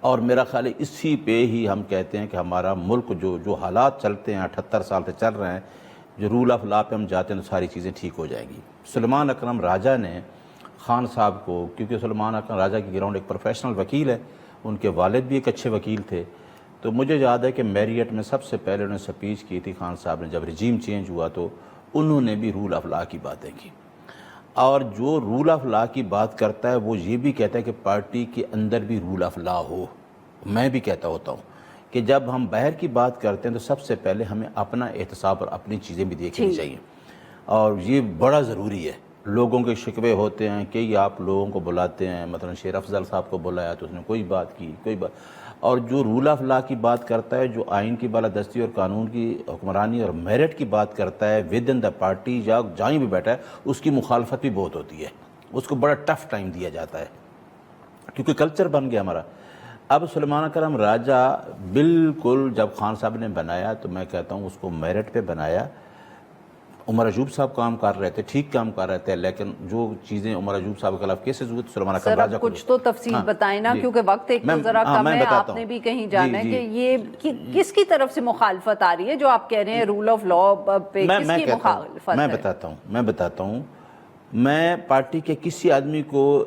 اور میرا خیال ہے اسی پہ ہی ہم کہتے ہیں کہ ہمارا ملک جو حالات چلتے ہیں 78 سال سے چل رہے ہیں، جو رول آف لا پہ ہم جاتے ہیں تو ساری چیزیں ٹھیک ہو جائیں گی۔ سلیمان اکرم راجہ نے خان صاحب کو، کیونکہ سلیمان اکرم راجہ کی گراؤنڈ ایک پروفیشنل وکیل ہے، ان کے والد بھی ایک اچھے وکیل تھے، تو مجھے یاد ہے کہ میریٹ میں سب سے پہلے انہوں نے سپیچ کی تھی خان صاحب نے، جب رجیم چینج ہوا تو انہوں نے بھی رول آف لا کی باتیں کی، اور جو رول آف لا کی بات کرتا ہے وہ یہ بھی کہتا ہے کہ پارٹی کے اندر بھی رول آف لا ہو۔ میں بھی کہتا ہوتا ہوں کہ جب ہم باہر کی بات کرتے ہیں تو سب سے پہلے ہمیں اپنا احتساب اور اپنی چیزیں بھی دیکھنی چاہیے، اور یہ بڑا ضروری ہے۔ لوگوں کے شکوے ہوتے ہیں کہ یہ آپ لوگوں کو بلاتے ہیں، مثلا شیر افضل صاحب کو بلایا تو اس نے کوئی بات کی، کوئی بات، اور جو رول آف لا کی بات کرتا ہے، جو آئین کی بالادستی اور قانون کی حکمرانی اور میرٹ کی بات کرتا ہے ود ان دا پارٹی یا جہیں بھی بیٹھا ہے، اس کی مخالفت بھی بہت ہوتی ہے، اس کو بڑا ٹف ٹائم دیا جاتا ہے، کیونکہ کلچر بن گیا ہمارا۔ اب سلیمان اکرم راجہ بالکل جب خان صاحب نے بنایا تو میں کہتا ہوں اس کو میرٹ پہ بنایا۔ عمر ایوب صاحب کام کر رہے تھے، ٹھیک کام کر رہے تھے، لیکن جو چیزیں عمر ایوب صاحب کے خلاف کیسز ہوئے تو سلیمان اکرم سر راجہ اب کو کچھ تو تفصیل بتائیں نا، کیونکہ وقت ایک تو ذرا کم ہے، آپ نے بھی کہیں جانا ہے کہ یہ کس کی طرف سے مخالفت آ رہی ہے جو آپ کہہ رہے ہیں رول آف لا پہ، کس کی مخالفت ہے؟ میں بتاتا ہوں، میں پارٹی کے کسی آدمی کو،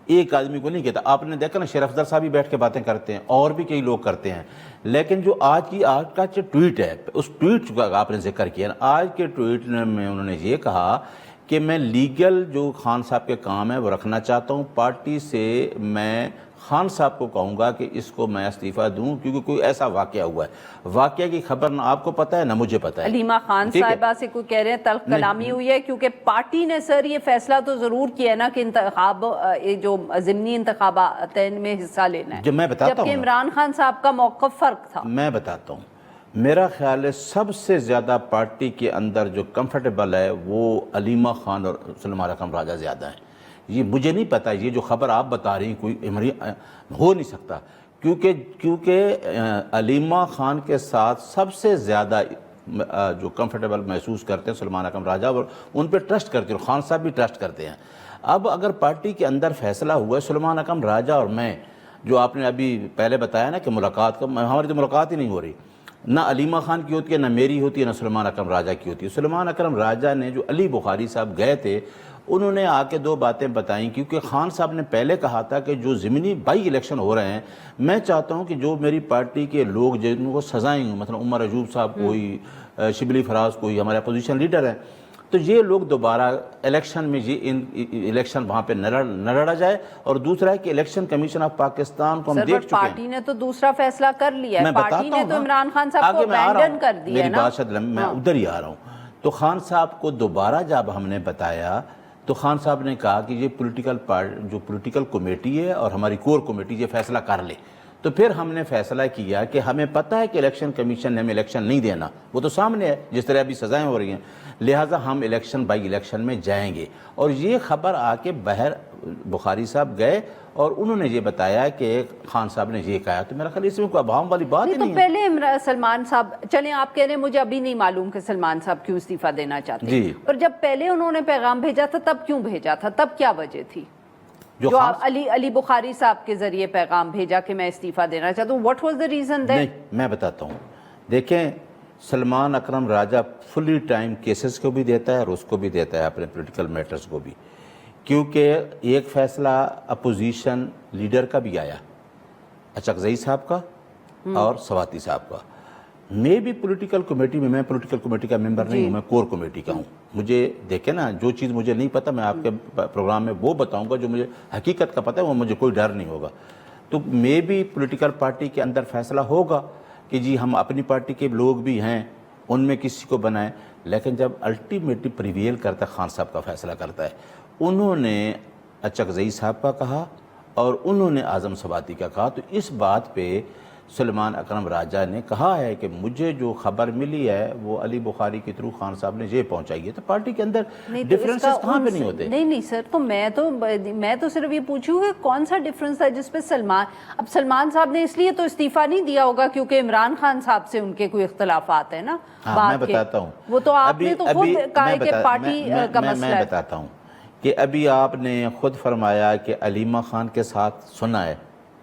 ایک آدمی کو نہیں کہتا، آپ نے دیکھا نا شیر افضل صاحب بھی بیٹھ کے باتیں کرتے ہیں اور بھی کئی لوگ کرتے ہیں، لیکن جو آج کا جو ٹویٹ ہے، اس ٹویٹ کا آپ نے ذکر کیا نا، آج کے ٹویٹ میں انہوں نے یہ کہا کہ میں لیگل جو خان صاحب کے کام ہے وہ رکھنا چاہتا ہوں، پارٹی سے میں خان صاحب کو کہوں گا کہ اس کو میں استعفیٰ دوں کیونکہ کوئی ایسا واقعہ ہوا ہے، واقعہ کی خبر نہ آپ کو پتہ ہے نہ مجھے پتہ ہے۔ علیمہ خان صاحبہ سے کوئی کہہ رہے ہیں تلخ کلامی ہوئی ہے، کیونکہ پارٹی نے سر یہ فیصلہ تو ضرور کیا ہے نا کہ جو ضمنی انتخابات میں حصہ لینا ہے، جبکہ عمران خان صاحب کا موقف فرق تھا۔ میں بتاتا ہوں، میرا خیال ہے سب سے زیادہ پارٹی کے اندر جو کمفرٹیبل ہے وہ علیمہ خان اور سلیمان اکرم راجہ زیادہ ہیں۔ یہ مجھے نہیں پتا، یہ جو خبر آپ بتا رہی ہیں کوئی ہو نہیں سکتا، کیونکہ علیمہ خان کے ساتھ سب سے زیادہ جو کمفرٹیبل محسوس کرتے ہیں سلیمان اکرم راجہ، اور ان پہ ٹرسٹ کرتے ہیں، اور خان صاحب بھی ٹرسٹ کرتے ہیں۔ اب اگر پارٹی کے اندر فیصلہ ہوا ہے سلیمان اکرم راجہ اور میں، جو آپ نے ابھی پہلے بتایا نا کہ ملاقات کا، ہماری تو ملاقات ہی نہیں ہو رہی، نہ علیمہ خان کی ہوتی ہے، نہ میری ہوتی ہے، نہ سلیمان اکرم راجہ کی ہوتی ہے۔ سلیمان اکرم راجہ نے جو علی بخاری صاحب گئے تھے، انہوں نے آ کے دو باتیں بتائیں، کیونکہ خان صاحب نے پہلے کہا تھا کہ جو ضمنی بائی الیکشن ہو رہے ہیں، میں چاہتا ہوں کہ جو میری پارٹی کے لوگ جن کو سزائیں ہوں، مثلا عمر ایوب صاحب کوئی، شبلی فراز کوئی ہمارے اپوزیشن لیڈر ہیں، تو یہ لوگ دوبارہ الیکشن میں الیکشن وہاں پہ نہ لڑا جائے، اور دوسرا ہے کہ الیکشن کمیشن آف پاکستان کو ہم دیکھ چکے ہیں۔ پارٹی نے تو دوسرا فیصلہ کر لیا ہے، پارٹی نے تو عمران خان صاحب کو ابینڈن کر دیا ہے میری بات شاید میں ادھر ہی آ رہا ہوں۔ تو خان صاحب کو دوبارہ جب ہم نے بتایا تو خان صاحب نے کہا کہ یہ پولیٹیکل کمیٹی ہے اور ہماری کور کمیٹی یہ فیصلہ کر لے، تو پھر ہم نے فیصلہ کیا کہ ہمیں پتہ ہے کہ الیکشن کمیشن نے ہمیں الیکشن نہیں دینا، وہ تو سامنے ہے جس طرح ابھی سزائیں ہو رہی ہیں، لہٰذا ہم الیکشن بائی الیکشن میں جائیں گے۔ اور یہ خبر آ کے باہر بخاری صاحب گئے اور انہوں نے یہ بتایا کہ خان صاحب نے یہ کہا، تو میرا خیال اس میں کوئی ابہام والی بات ہی نہیں ہے۔ تو پہلے سلمان صاحب، چلیں آپ کہہ رہے ہیں مجھے ابھی نہیں معلوم کہ سلمان صاحب کیوں استعفیٰ دینا چاہتے ہیں، اور جب پہلے انہوں نے پیغام بھیجا تھا تب کیوں بھیجا تھا، تب کیا وجہ تھی جو علی بخاری صاحب کے ذریعے پیغام بھیجا کہ میں استعفیٰ دینا چاہتا ہوں؟ What was the reason then? نہیں، میں بتاتا ہوں، دیکھیں Salman Akram Raja fully time cases کو بھی دیتا ہے اور اس کو بھی دیتا ہے اپنے پولیٹیکل میٹرز کو بھی، کیونکہ ایک فیصلہ اپوزیشن لیڈر کا بھی آیا، اچکزئی صاحب کا اور سواتی صاحب کا۔ میں بھی پولیٹیکل کمیٹی میں پولیٹیکل کمیٹی کا ممبر نہیں ہوں، میں کور کمیٹی کا ہوں۔ مجھے دیکھیں نا، جو چیز مجھے نہیں پتہ میں آپ کے پروگرام میں وہ بتاؤں گا، جو مجھے حقیقت کا پتہ ہے وہ مجھے کوئی ڈر نہیں ہوگا۔ تو میں بھی پولیٹیکل پارٹی کے اندر فیصلہ ہوگا کہ جی ہم اپنی پارٹی کے لوگ بھی ہیں، ان میں کسی کو بنائیں، لیکن جب الٹیمیٹلی پریویل کرتا ہے، خان صاحب کا فیصلہ کرتا ہے، انہوں نے اچکزئی صاحب کا کہا اور انہوں نے اعظم سواتی کا کہا، تو اس بات پہ سلیمان اکرم راجہ نے کہا ہے کہ مجھے جو خبر ملی ہے وہ علی بخاری کے تھرو خان صاحب نے یہ پہنچائی ہے۔ تو پارٹی کے اندر ڈیفرنسز کہاں پہ نہیں ہوتے؟ نہیں سر، تو میں تو صرف یہ پوچھوں کہ کون سا ڈیفرنس تھا جس پہ سلمان صاحب نے اس لیے تو استعفیٰ نہیں دیا ہوگا کیونکہ عمران خان صاحب سے ان کے کوئی اختلافات ہیں نا، میں بتاتا ہوں، وہ تو آپ نے تو خود کہا ہے کہ پارٹی کا مسئلہ ہے۔ میں بتاتا ہوں کہ ابھی آپ نے خود فرمایا کہ علیمہ خان کے ساتھ سنا ہے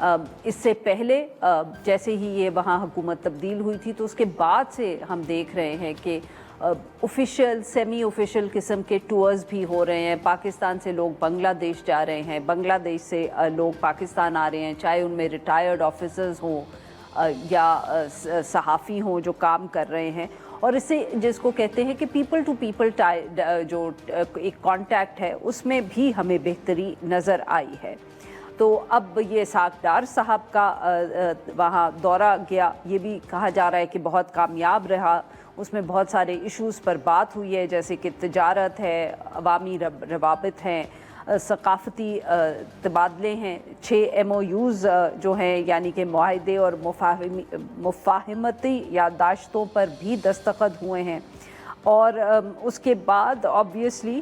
اس سے پہلے جیسے ہی یہ وہاں حکومت تبدیل ہوئی تھی تو اس کے بعد سے ہم دیکھ رہے ہیں کہ آفیشیل سیمی آفیشیل قسم کے ٹورز بھی ہو رہے ہیں. پاکستان سے لوگ بنگلہ دیش جا رہے ہیں, بنگلہ دیش سے لوگ پاکستان آ رہے ہیں, چاہے ان میں ریٹائرڈ آفیسرز ہوں یا صحافی ہوں جو کام کر رہے ہیں. اور اس سے جس کو کہتے ہیں کہ پیپل ٹو پیپل جو ایک کانٹیکٹ ہے اس میں بھی ہمیں بہتری نظر آئی ہے. تو اب یہ اسحاق ڈار صاحب کا وہاں دورہ گیا, یہ بھی کہا جا رہا ہے کہ بہت کامیاب رہا. اس میں بہت سارے ایشوز پر بات ہوئی ہے, جیسے کہ تجارت ہے, عوامی روابط ہیں, ثقافتی تبادلے ہیں, 6 MOUs جو ہیں یعنی کہ معاہدے اور مفاہمتی یادداشتوں پر بھی دستخط ہوئے ہیں. اور اس کے بعد آبویسلی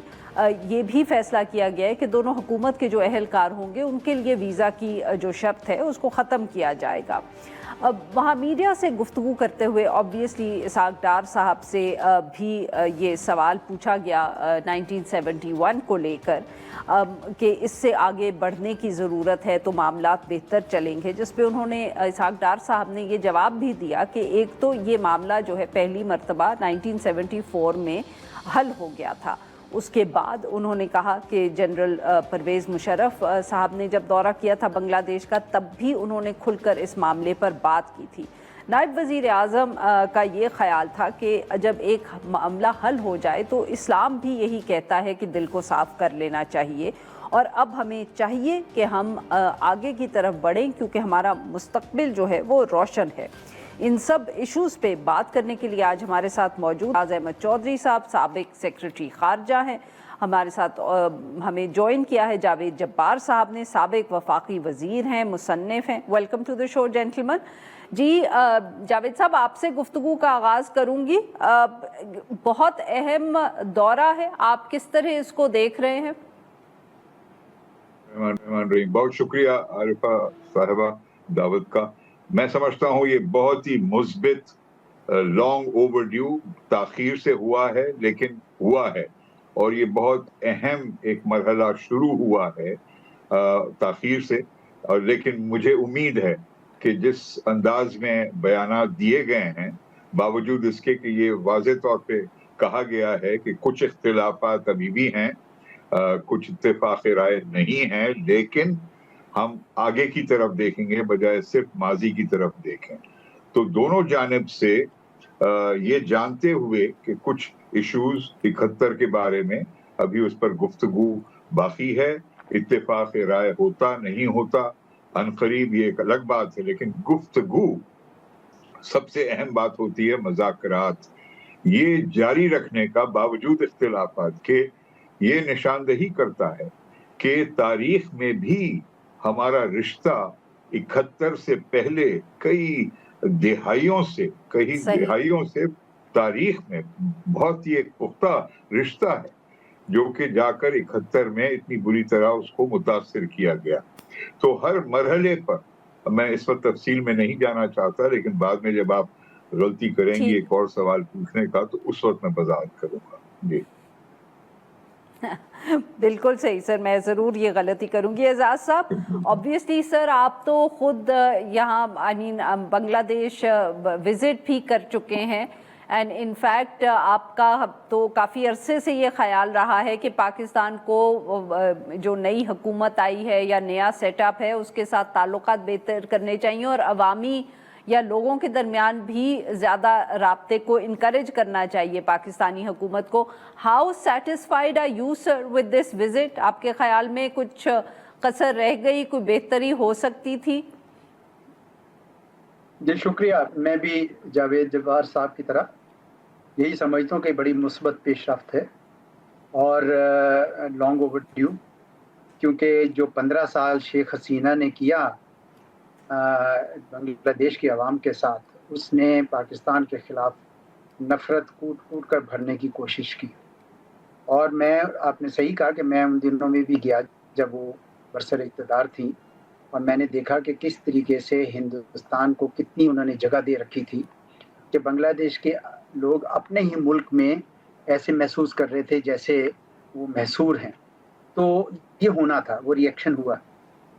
یہ بھی فیصلہ کیا گیا ہے کہ دونوں حکومت کے جو اہلکار ہوں گے ان کے لیے ویزا کی جو شرط ہے اس کو ختم کیا جائے گا. اب وہاں میڈیا سے گفتگو کرتے ہوئے آبویسلی اسحاق ڈار صاحب سے بھی یہ سوال پوچھا گیا 1971 کو لے کر کہ اس سے آگے بڑھنے کی ضرورت ہے تو معاملات بہتر چلیں گے, جس پہ انہوں نے اسحاق ڈار صاحب نے یہ جواب بھی دیا کہ ایک تو یہ معاملہ جو ہے پہلی مرتبہ 1974 میں حل ہو گیا تھا. اس کے بعد انہوں نے کہا کہ جنرل پرویز مشرف صاحب نے جب دورہ کیا تھا بنگلہ دیش کا تب بھی انہوں نے کھل کر اس معاملے پر بات کی تھی. نائب وزیر اعظم کا یہ خیال تھا کہ جب ایک معاملہ حل ہو جائے تو اسلام بھی یہی کہتا ہے کہ دل کو صاف کر لینا چاہیے, اور اب ہمیں چاہیے کہ ہم آگے کی طرف بڑھیں کیونکہ ہمارا مستقبل جو ہے وہ روشن ہے. ان سب ایشوز پہ بات کرنے کے لیے آج ہمارے ساتھ موجود فیاض احمد چودھری صاحب, سابق سیکرٹری خارجہ ہیں. ہمارے ساتھ ہمیں جوائن کیا ہے جاوید جبار صاحب نے, سابق وفاقی وزیر ہیں, مصنف ہیں. ویلکم ٹو دا شو جینٹلمن. جی جاوید صاحب, آپ سے گفتگو کا آغاز کروں گی. بہت اہم دورہ ہے, آپ کس طرح اس کو دیکھ رہے ہیں؟ بہت شکریہ عارفہ صاحبہ دعوت کا. میں سمجھتا ہوں یہ بہت ہی مثبت, لانگ اوور ڈیو, تاخیر سے ہوا ہے لیکن ہوا ہے, اور یہ بہت اہم ایک مرحلہ شروع ہوا ہے تاخیر سے. اور لیکن مجھے امید ہے کہ جس انداز میں بیانات دیے گئے ہیں, باوجود اس کے کہ یہ واضح طور پہ کہا گیا ہے کہ کچھ اختلافات ابھی بھی ہیں, کچھ اتفاق رائے نہیں ہیں, لیکن ہم آگے کی طرف دیکھیں گے بجائے صرف ماضی کی طرف دیکھیں. تو دونوں جانب سے یہ جانتے ہوئے کہ کچھ ایشوز 71 کے بارے میں ابھی اس پر گفتگو باقی ہے, اتفاق رائے ہوتا نہیں ہوتا عنقریب یہ ایک الگ بات ہے, لیکن گفتگو سب سے اہم بات ہوتی ہے. مذاکرات یہ جاری رکھنے کا باوجود اختلافات کے یہ نشاندہی کرتا ہے کہ تاریخ میں بھی ہمارا رشتہ 71 سے پہلے کئی دہائیوں سے تاریخ میں بہت ہی ایک پختہ رشتہ ہے جو کہ جا کر 71 میں اتنی بری طرح اس کو متاثر کیا گیا. تو ہر مرحلے پر میں اس وقت تفصیل میں نہیں جانا چاہتا, لیکن بعد میں جب آپ غلطی کریں گی ایک اور سوال پوچھنے کا تو اس وقت میں وضاحت کروں گا. جی بالکل صحیح سر, میں ضرور یہ غلطی کروں گی. اعزاز صاحب, آبویسلی سر آپ تو خود یہاں بنگلہ دیش وزٹ بھی کر چکے ہیں, اینڈ ان فیکٹ آپ کا تو کافی عرصے سے یہ خیال رہا ہے کہ پاکستان کو جو نئی حکومت آئی ہے یا نیا سیٹ اپ ہے اس کے ساتھ تعلقات بہتر کرنے چاہیے اور عوامی یا لوگوں کے درمیان بھی زیادہ رابطے کو انکریج کرنا چاہیے پاکستانی حکومت کو. How satisfied are you sir with this visit? آپ کے خیال میں کچھ قصر رہ گئی, کوئی بہتری ہو سکتی تھی؟ جی شکریہ. میں بھی جاوید جبار صاحب کی طرح یہی سمجھتا ہوں کہ بڑی مثبت پیش رفت ہے اور لانگ اوور ڈیو, کیونکہ جو 15 سال شیخ حسینہ نے کیا بنگلہ دیش کی عوام کے ساتھ, اس نے پاکستان کے خلاف نفرت کوٹ کوٹ کر بھرنے کی کوشش کی. اور آپ نے صحیح کہا کہ میں ان دنوں میں بھی گیا جب وہ برسر اقتدار تھی, اور میں نے دیکھا کہ کس طریقے سے ہندوستان کو کتنی انہوں نے جگہ دے رکھی تھی کہ بنگلہ دیش کے لوگ اپنے ہی ملک میں ایسے محسوس کر رہے تھے جیسے وہ محصور ہیں. تو یہ ہونا تھا, وہ ری ایکشن ہوا.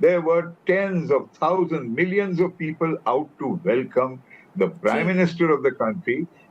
there were tens of thousands, millions of people out to welcome the prime minister of the country,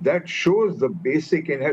that shows the basic in,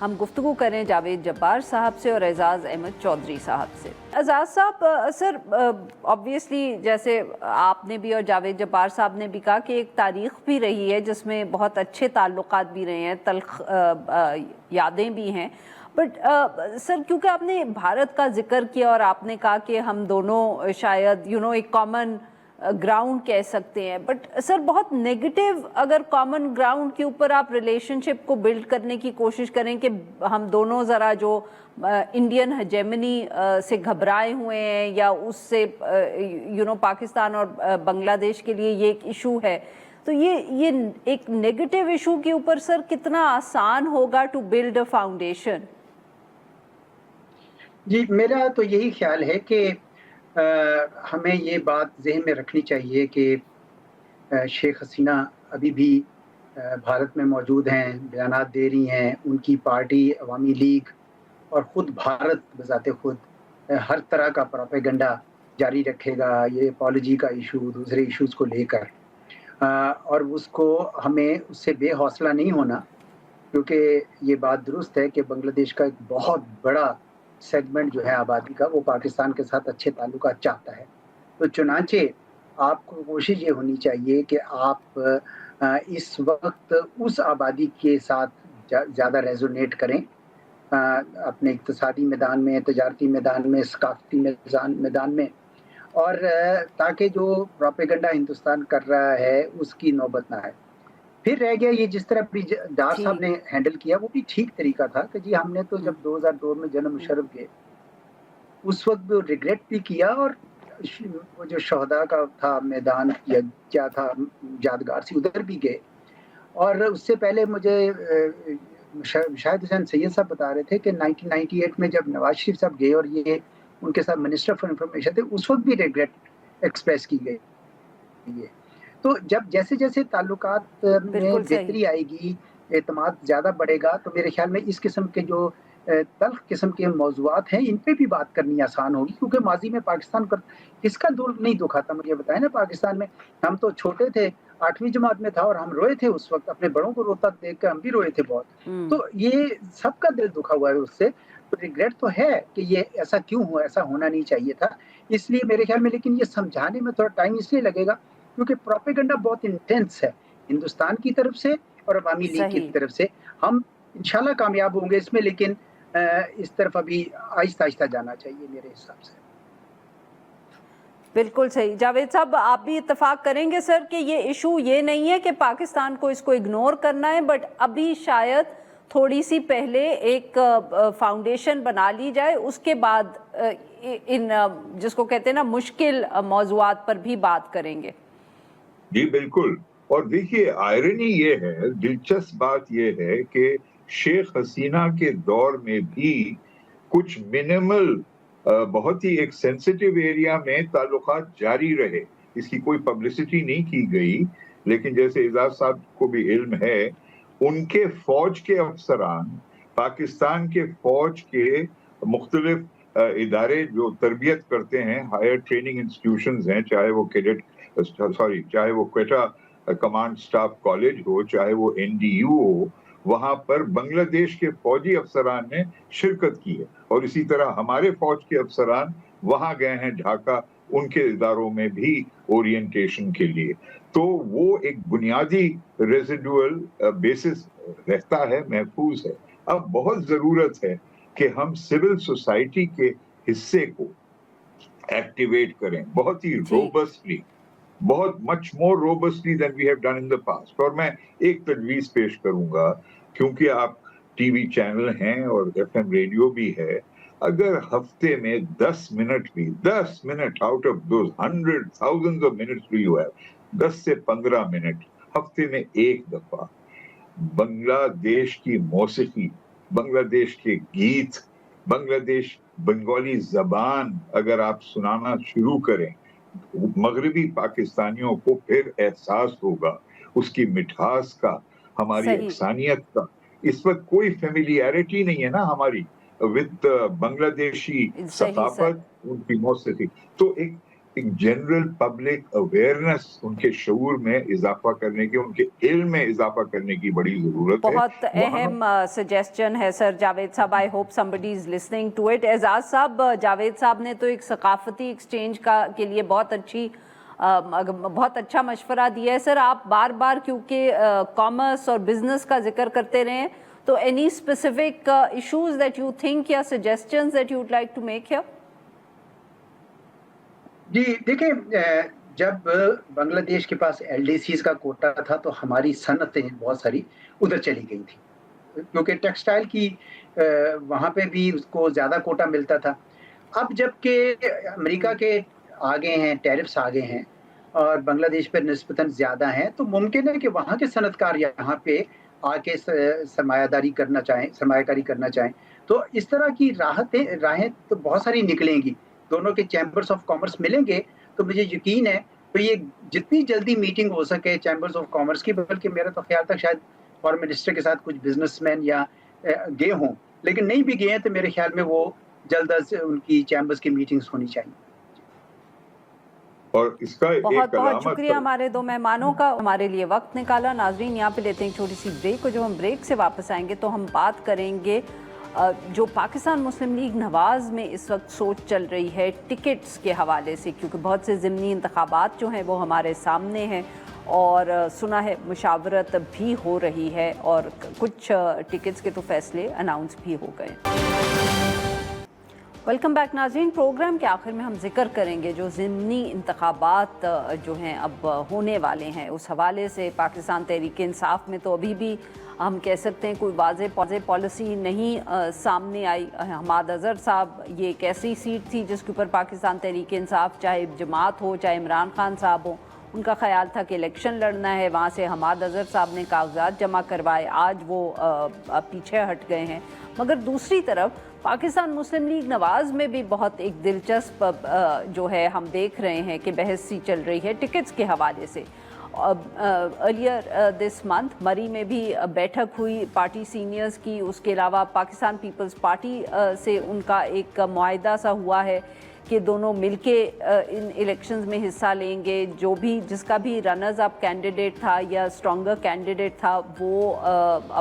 ہم گفتگو کریں جاوید جبار صاحب سے اور اعزاز احمد چودھری صاحب سے. اعزاز صاحب, سر آبویسلی جیسے آپ نے بھی اور جاوید جبار صاحب نے بھی کہا کہ ایک تاریخ بھی رہی ہے جس میں بہت اچھے تعلقات بھی رہے ہیں, تلخ یادیں بھی ہیں, بٹ سر کیونکہ آپ نے بھارت کا ذکر کیا اور آپ نے کہا کہ ہم دونوں شاید ایک کامن گراؤنڈ کہہ سکتے ہیں, بٹ سر بہت نیگیٹو اگر کامن گراؤنڈ کے اوپر آپ ریلیشن شپ کو بلڈ کرنے کی کوشش کریں کہ ہم دونوں ذرا جو انڈین ہیجیمنی سے گھبرائے ہوئے ہیں یا اس سے پاکستان اور بنگلہ دیش کے لیے یہ ایک ایشو ہے, تو یہ ایک نیگیٹو ایشو کے اوپر سر کتنا آسان ہوگا ٹو بلڈ اے فاؤنڈیشن؟ جی, میرا تو یہی خیال ہے کہ ہمیں یہ بات ذہن میں رکھنی چاہیے کہ شیخ حسینہ ابھی بھی بھارت میں موجود ہیں, بیانات دے رہی ہیں, ان کی پارٹی عوامی لیگ اور خود بھارت بذات خود ہر طرح کا پروپیگنڈا جاری رکھے گا, یہ اپالوجی کا ایشو, دوسرے ایشوز کو لے کر, اور اس کو ہمیں اس سے بے حوصلہ نہیں ہونا, کیونکہ یہ بات درست ہے کہ بنگلہ دیش کا ایک بہت بڑا سیگمنٹ جو ہے آبادی کا وہ پاکستان کے ساتھ اچھے تعلقات چاہتا ہے. تو چنانچہ آپ کو کوشش یہ ہونی چاہیے کہ آپ اس وقت اس آبادی کے ساتھ زیادہ ریزونیٹ کریں, اپنے اقتصادی میدان میں, تجارتی میدان میں, ثقافتی میدان میں, اور تاکہ جو پروپیگنڈا ہندوستان کر رہا ہے اس کی نوبت نہ آئے. پھر رہ گیا یہ جس طرح ڈار صاحب نے ہینڈل کیا, وہ بھی ٹھیک طریقہ تھا کہ جی ہم نے تو جب 2002 میں جنرل مشرف گئے اس وقت بھی ریگریٹ بھی کیا, اور وہ جو شہداء کا تھا میدان یا کیا تھا یادگار سی ادھر بھی گئے. اور اس سے پہلے مجھے شاہد حسین سید صاحب بتا رہے تھے کہ 1998 میں جب نواز شریف صاحب گئے اور یہ ان کے ساتھ منسٹر فار انفارمیشن تھے, اس وقت بھی ریگریٹ ایکسپریس کی گئی. تو جب جیسے جیسے تعلقات میں بہتری آئے گی, اعتماد زیادہ بڑھے گا, تو میرے خیال میں اس قسم کے جو تلخ قسم کے موضوعات ہیں ان پہ بھی بات کرنی آسان ہوگی, کیونکہ ماضی میں پاکستان پر کس کا دل نہیں دکھا تھا, مجھے بتائیں نا. پاکستان میں ہم تو چھوٹے تھے, 8ویں جماعت میں تھا, اور ہم روئے تھے اس وقت, اپنے بڑوں کو روتا دیکھ کر ہم بھی روئے تھے بہت. تو یہ سب کا دل دکھا ہوا ہے اس سے, تو ریگریٹ تو ہے کہ یہ ایسا کیوں ہوا, ایسا ہونا نہیں چاہیے تھا. اس لیے میرے خیال میں, لیکن یہ سمجھانے میں تھوڑا ٹائم اس لیے لگے گا کیونکہ پروپیگنڈا بہت انٹینس ہے ہندوستان کی طرف سے اور عوامی لیگ کی طرف سے. ہم انشاءاللہ کامیاب ہوں گے اس میں, لیکن اس طرف ابھی آہستہ آہستہ جانا چاہیے میرے حساب سے. بالکل صحیح. جاوید صاحب آپ بھی اتفاق کریں گے سر کہ یہ ایشو یہ نہیں ہے کہ پاکستان کو اس کو اگنور کرنا ہے, بٹ ابھی شاید تھوڑی سی پہلے ایک فاؤنڈیشن بنا لی جائے, اس کے بعد ان جس کو کہتے ہیں نا مشکل موضوعات پر بھی بات کریں گے. جی بالکل. اور دیکھیے آئرنی یہ ہے, دلچسپ بات یہ ہے کہ شیخ حسینہ کے دور میں بھی کچھ منیمل بہت ہی ایک سینسیٹیو ایریا میں تعلقات جاری رہے, اس کی کوئی پبلسٹی نہیں کی گئی. لیکن جیسے اعزاز صاحب کو بھی علم ہے, ان کے فوج کے افسران, پاکستان کے فوج کے مختلف ادارے جو تربیت کرتے ہیں, ہائر ٹریننگ انسٹیٹیوشنز ہیں, چاہے وہ چاہے وہ کوئٹہ کمانڈ سٹاف کالج ہو, چاہے وہ NDU ہو, وہاں پر بنگلہ دیش کے فوجی افسران نے شرکت کی ہے. اور اسی طرح ہمارے فوج کے افسران وہاں گئے ہیں ڈھاکہ, ان کے اداروں میں بھی اورینٹیشن کے لیے. تو وہ ایک بنیادی ریزیڈول بیسس رہتا ہے, محفوظ ہے. اب بہت ضرورت ہے کہ ہم سول سوسائٹی کے حصے کو ایکٹیویٹ کریں بہت ہی روبسٹلی, بہت much more robustly then we have done in the past. اور میں ایک تجویز پیش کروں گا, کیونکہ آپ ٹی وی چینل ہیں اور FM ریڈیو بھی ہے, اگر ہفتے میں 10 minute out of those 100,000 of minutes you have, 10 سے 15 منٹ ہفتے میں ایک دفعہ بنگلہ دیش کی موسیقی, بنگلہ دیش کے گیت, بنگلہ دیش بنگالی زبان اگر آپ سنانا شروع کریں, مغربی پاکستانیوں کو پھر احساس ہوگا اس کی مٹھاس کا, ہماری یکسانیت کا. اس وقت کوئی فیملیئرٹی نہیں ہے نا ہماری وتھ بنگلہ دیشی ثقافت, ان کی موسیقی. تو ایک ایک جنرل پبلک اویئرنیس ان کے شعور میں اضافہ کرنے کی، ان کے علم میں اضافہ کرنے کی بڑی ضرورت ہے. بہت اہم سجیسشن ہے سر جاوید صاحب. I hope somebody is listening to it. اعزاز صاحب، جاوید صاحب نے تو ایک ثقافتی ایکسچینج کے لیے بہت اچھا مشورہ دیا ہے. سر آپ بار بار کیونکہ کامرس اور بزنس کا ذکر کرتے رہے ہیں، تو any specific issues that you think یا suggestions that you would like to make here? جی دیکھیں، جب بنگلہ دیش کے پاس LDCs کا کوٹا تھا تو ہماری صنعتیں بہت ساری ادھر چلی گئی تھی، کیونکہ ٹیکسٹائل کی وہاں پہ بھی اس کو زیادہ کوٹا ملتا تھا. اب جب کہ امریکہ کے آگے ہیں، ٹیرفس آگے ہیں اور بنگلہ دیش پہ نسبتاً زیادہ ہیں، تو ممکن ہے کہ وہاں کے صنعت کار یہاں پہ آ کے سرمایہ کاری کرنا چاہیں. تو اس طرح کی راہیں تو بہت ساری نکلیں گی. دونوں کے چیمبرز آف کامرس ملیں گے تو مجھے یقین ہے تو یہ جتنی جلدی میٹنگ ہو سکے چیمبرز آف کامرس کی، بلکہ میرا تو خیال تھا شاید فارم منسٹر کے ساتھ کچھ بزنس مین یا گئے ہوں، لیکن نہیں بھی گئے ہیں تو میرے خیال میں وہ جلد از ان کی چیمبرز کی میٹنگز ہونی چاہیے. اور اس کا بہت بہت شکریہ ہمارے دو مہمانوں کا ہمارے لیے وقت نکالا. ناظرین، یہاں پہ لیتے ہیں ایک چھوٹی سی بریک، اور جب ہم بریک سے واپس آئیں گے تو ہم بات کریں گے جو پاکستان مسلم لیگ نواز میں اس وقت سوچ چل رہی ہے ٹکٹس کے حوالے سے، کیونکہ بہت سے ضمنی انتخابات جو ہیں وہ ہمارے سامنے ہیں، اور سنا ہے مشاورت بھی ہو رہی ہے، اور کچھ ٹکٹس کے تو فیصلے اناؤنس بھی ہو گئے. ویلکم بیک ناظرین. پروگرام کے آخر میں ہم ذکر کریں گے جو ضمنی انتخابات جو ہیں اب ہونے والے ہیں، اس حوالے سے پاکستان تحریک انصاف میں تو ابھی بھی ہم کہہ سکتے ہیں کوئی واضح پالیسی نہیں سامنے آئی. حماد اظہر صاحب، یہ ایک ایسی سیٹ تھی جس کے اوپر پاکستان تحریک انصاف، چاہے جماعت ہو چاہے عمران خان صاحب ہوں، ان کا خیال تھا کہ الیکشن لڑنا ہے. وہاں سے حماد اظہر صاحب نے کاغذات جمع کروائے، آج وہ پیچھے ہٹ گئے ہیں. مگر دوسری طرف پاکستان مسلم لیگ نواز میں بھی بہت ایک دلچسپ جو ہے ہم دیکھ رہے ہیں کہ بحث سی چل رہی ہے ٹکٹس کے حوالے سے. ارلیئر دس منتھ مری میں بھی بیٹھک ہوئی پارٹی سینئرز کی. اس کے علاوہ پاکستان پیپلز پارٹی سے ان کا ایک معاہدہ سا ہوا ہے کہ دونوں مل کے ان الیکشنز میں حصہ لیں گے. جس کا بھی رنرز اپ کینڈیڈیٹ تھا یا اسٹرانگر کینڈیڈیٹ تھا وہ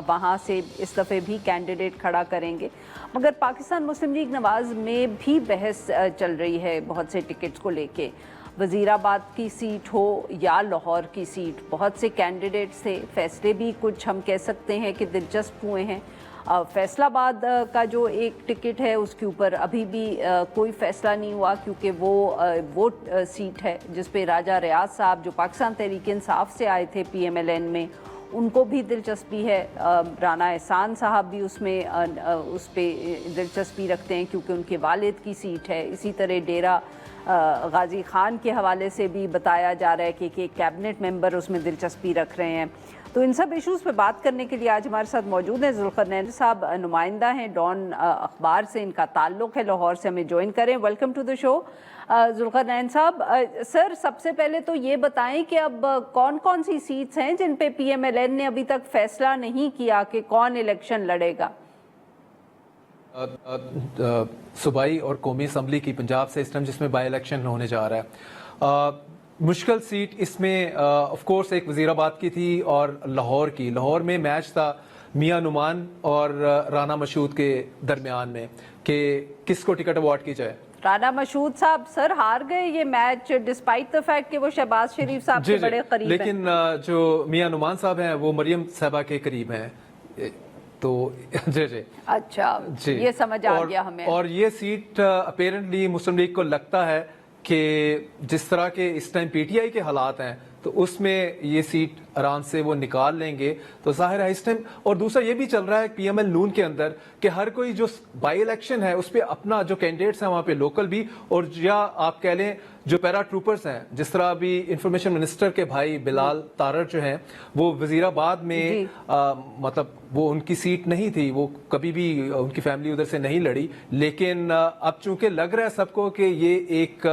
وہاں سے اس دفعہ بھی کینڈیڈیٹ کھڑا کریں گے. مگر پاکستان مسلم لیگ نواز میں بھی بحث چل رہی ہے بہت سے ٹکٹس کو لے کے. وزیر آباد کی سیٹ ہو یا لاہور کی سیٹ، بہت سے کینڈیڈیٹس تھے. فیصلے بھی کچھ ہم کہہ سکتے ہیں کہ دلچسپ ہوئے ہیں. فیصل آباد کا جو ایک ٹکٹ ہے اس کے اوپر ابھی بھی کوئی فیصلہ نہیں ہوا، کیونکہ وہ سیٹ ہے جس پہ راجہ ریاض صاحب جو پاکستان تحریک انصاف سے آئے تھے PMLN میں، ان کو بھی دلچسپی ہے. رانا احسان صاحب بھی اس پہ دلچسپی رکھتے ہیں کیونکہ ان کے والد کی سیٹ ہے. اسی طرح ڈیرہ غازی خان کے حوالے سے بھی بتایا جا رہا ہے کہ ایک کیبنٹ ممبر اس میں دلچسپی رکھ رہے ہیں. تو ان سب ایشوز پہ بات کرنے کے لیے آج ہمارے ساتھ موجود ہیں ذوالقرنین صاحب، نمائندہ ہیں ڈان اخبار سے، ان کا تعلق ہے لاہور سے، ہمیں جوائن کریں. ویلکم ٹو دا شو ذوالقرنین صاحب. سر سب سے پہلے تو یہ بتائیں کہ اب کون کون سی سیٹس ہیں جن پہ PMLN نے ابھی تک فیصلہ نہیں کیا کہ کون الیکشن لڑے گا؟ صوبائی اور قومی اسمبلی کی پنجاب سے اس ٹائم جس میں بائی الیکشن ہونے جا رہا ہے. مشکل سیٹ اس میں آف کورس ایک وزیر آباد کی تھی اور لاہور کی. لاہور میں میچ تھا میاں نعمان اور رانا مشہود کے درمیان میں کہ کس کو ٹکٹ اوارڈ کی جائے. رانا مشہود صاحب سر ہار گئے یہ میچ ڈسپائٹ دا فیکٹ کہ وہ شہباز شریف صاحب کے بڑے قریب ہیں، لیکن جو میاں نعمان صاحب ہیں وہ مریم صاحبہ کے قریب ہیں. تو جی اچھا یہ سمجھ آ گیا ہمیں. اور یہ سیٹ اپیرنٹلی مسلم لیگ کو لگتا ہے کہ جس طرح کے اس ٹائم PTI کے حالات ہیں تو اس میں یہ سیٹ آرام سے وہ نکال لیں گے. تو ظاہر ہے اس ٹائم، اور دوسرا یہ بھی چل رہا ہے PML نون کے اندر کہ ہر کوئی جو بائی الیکشن ہے اس پہ اپنا جو کینڈیڈیٹس ہیں وہاں پہ لوکل بھی، اور یا آپ کہہ لیں جو پیرا ٹروپرز ہیں، جس طرح ابھی انفارمیشن منسٹر کے بھائی بلال تارڑ جو ہیں وہ وزیر آباد میں مطلب وہ ان کی سیٹ نہیں تھی، وہ کبھی بھی ان کی فیملی ادھر سے نہیں لڑی، لیکن اب چونکہ لگ رہا ہے سب کو کہ یہ ایک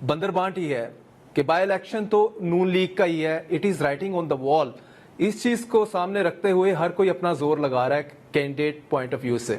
بندر بانٹ ہی ہے کہ بائی الیکشن تو نون لیگ کا ہی ہے، اٹ از رائٹنگ آن دا وال. اس چیز کو سامنے رکھتے ہوئے ہر کوئی اپنا زور لگا رہا ہے کینڈیڈیٹ پوائنٹ آف ویو سے.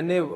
NA